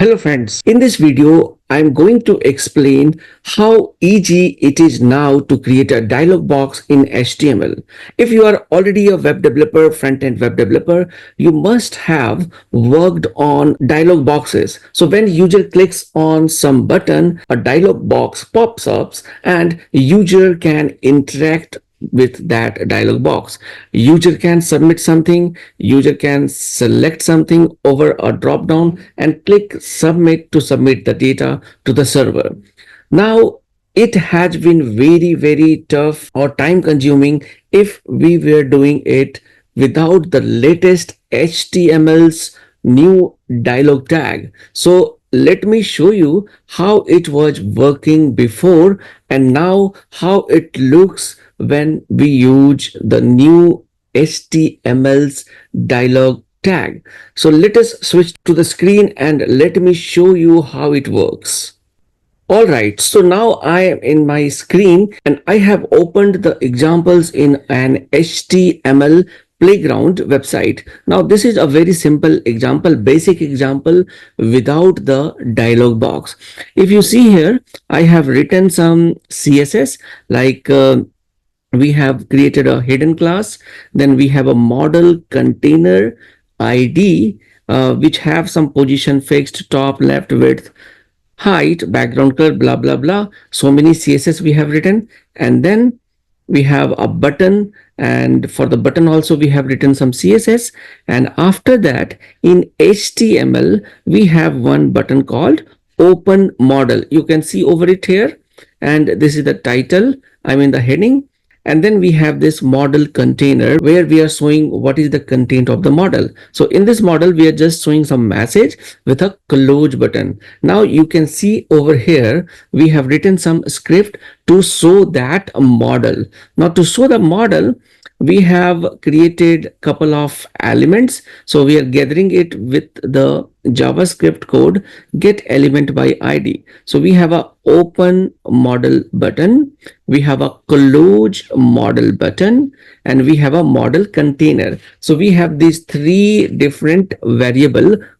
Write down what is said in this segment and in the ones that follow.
Hello friends, in this video I'm going to explain how easy it is now to create a dialog box in HTML. If you are already a web developer, front-end web developer, you must have worked on dialog boxes. So when user clicks on some button, a dialog box pops up and user can interact with that dialog box. User can submit something, user can select something over a drop down and click submit to submit the data to the server. Now it has been very tough or time consuming if we were doing it without the latest HTML's new dialog tag. So let me show you how it was working before and now how it looks when we use the new HTML's dialog tag. So let us switch to the screen and let me show you how it works. Alright, so now I am in my screen and I have opened the examples in an HTML playground website. Now this is a very simple example, basic example without the dialog box. If you see here, I have written some CSS like we have created a hidden class, then we have a model container ID which have some position fixed, top, left, width, height, background color, blah blah blah. So many CSS we have written, and then we have a button, and for the button also we have written some CSS. And after that in HTML we have one button called open model. You can see over it here, and this is the title, I mean the heading. And then we have this model container where we are showing what is the content of the model. So in this model we are just showing some message with a close button. Now you can see over here we have written some script to show that model. Now to show the model we have created couple of elements. So we are gathering it with the JavaScript code get element by ID. So we have a open model button, we have a close model button, and we have a model container. So we have these three different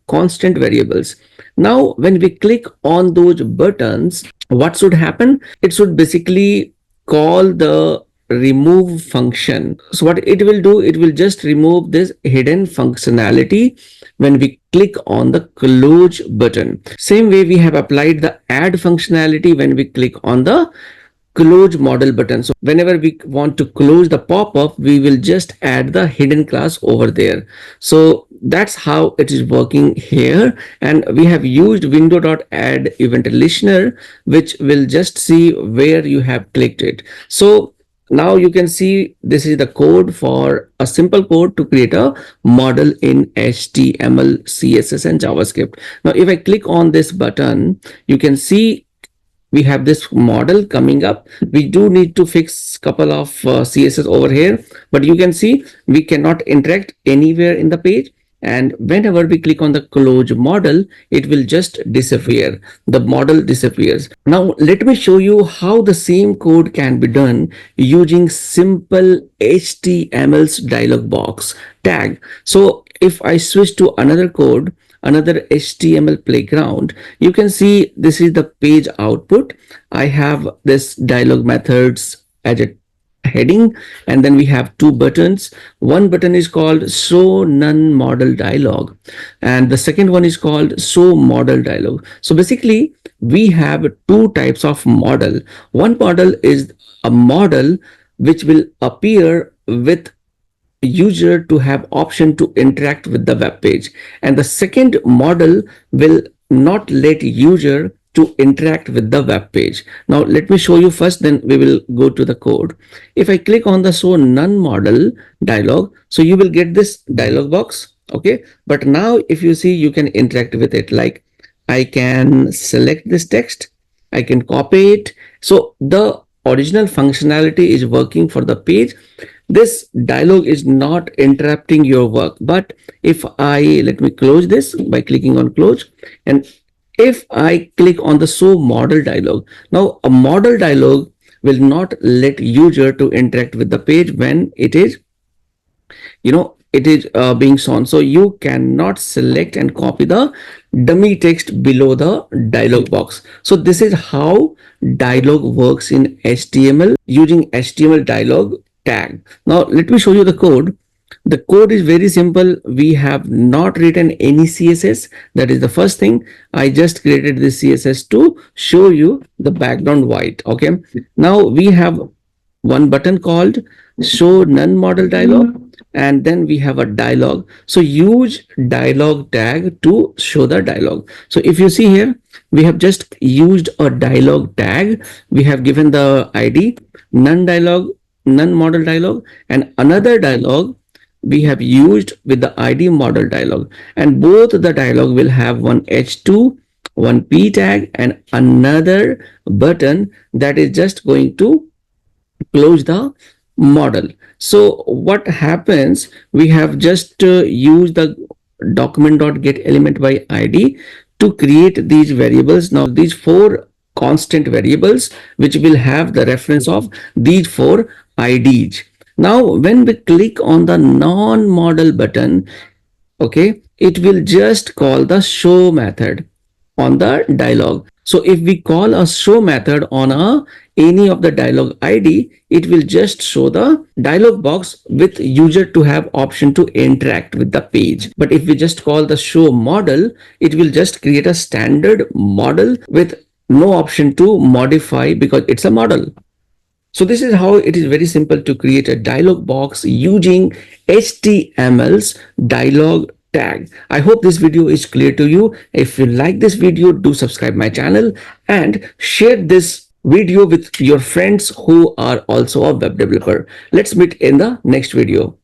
constant variables. Now when we click on those buttons, what should happen? It should basically call the remove function. So what it will do, it will just remove this hidden functionality when we click on the close button. Same way we have applied the add functionality when we click on the close model button. So whenever we want to close the pop-up, we will just add the hidden class over there. So that's how it is working here. And we have used window.add event listener, which will just see where you have clicked it. So now you can see this is the code for a simple code to create a model in HTML, CSS and JavaScript. Now if I click on this button, you can see we have this model coming up. We do need to fix couple of CSS over here, but you can see we cannot interact anywhere in the page. And whenever we click on the close model, it will just disappear. The model disappears. Now let me show you how the same code can be done using simple HTML's dialog box tag. So if I switch to another code, another HTML playground, you can see this is the page output. I have this dialog methods as a heading, and then we have two buttons. One button is called show none model dialog, and the second one is called show model dialog. So basically we have two types of model. One model is a model which will appear with user to have option to interact with the web page, and the second model will not let user to interact with the web page. Now let me show you first, then we will go to the code. If I click on the show none model dialog, so you will get this dialog box. Okay, but now if you see, you can interact with it. Like I can select this text, I can copy it. So the original functionality is working for the page. This dialog is not interrupting your work. But if let me close this by clicking on close, and if I click on the show model dialog, now a model dialog will not let user to interact with the page when it is it is being shown. So you cannot select and copy the dummy text below the dialog box. So this is how dialog works in HTML using HTML dialog tag. Now let me show you the code. The code is very simple. We have not written any CSS. That is the first thing. I just created this CSS to show you the background white. Okay. Now we have one button called show none model dialog, and then we have a dialog. So use dialog tag to show the dialog. So if you see here, we have just used a dialog tag. We have given the ID none dialog, none model dialog, and another dialog we have used with the ID model dialog, and both the dialog will have one h2, one p tag, and another button that is just going to close the model. So what happens, we have just used the document.get element by id to create these variables. Now these four constant variables which will have the reference of these four ids. Now when we click on the non-model button, okay, it will just call the show method on the dialog. So if we call a show method on any of the dialog ID, it will just show the dialog box with user to have option to interact with the page. But if we just call the show model, it will just create a standard model with no option to modify because it's a model. So this is how it is very simple to create a dialog box using HTML's dialog tag. I hope this video is clear to you. If you like this video, do subscribe my channel and share this video with your friends who are also a web developer. Let's meet in the next video.